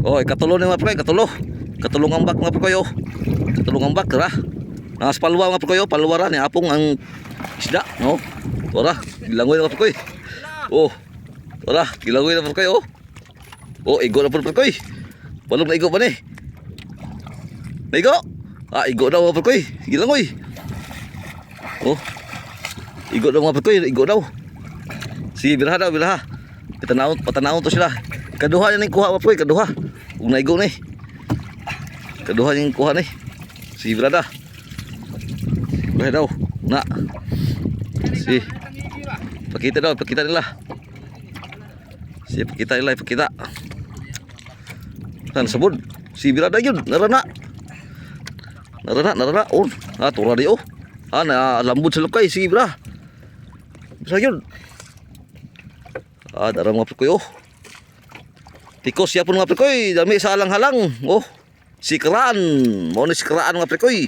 Oh, ikatulo ni mga pre, katulo. Katulong ang bak mga pre koy oh. Katulong ang bak ra. Nas palwa mga pre koy oh, palwa ra ni apong ang isda, no. Ora, gilangoy na pre koy. Oh. Ora, gilangoy na pre koy oh. Oh, igo na pre koy. Balong na igo pa ni. Naigo. Ah, igo daw mga pre koy. Gilangoy. Oh. Igo daw mga pre koy, igo daw. Si biraha daw, biraha. Patanawon to sila. Kaduha ning kuha mga pre, kaduha. Ug naigo ni. Kaduha ning kuha ni. Si brada. Boleh daw. Na. Si. Pakita daw, pakita nila. Si pakita nila, pakita. Kan sabod. Si brada yun, narana. Narana. Oh, ah tura di oh. Ah, na lambot sa lukay si bra. Bisa yun. Ah, darang mga pre koy oh. Tikos ya pun mga pre koy, dami sa halang-halang. Oh. Sikraan, mo ni sikraan mga pre koy.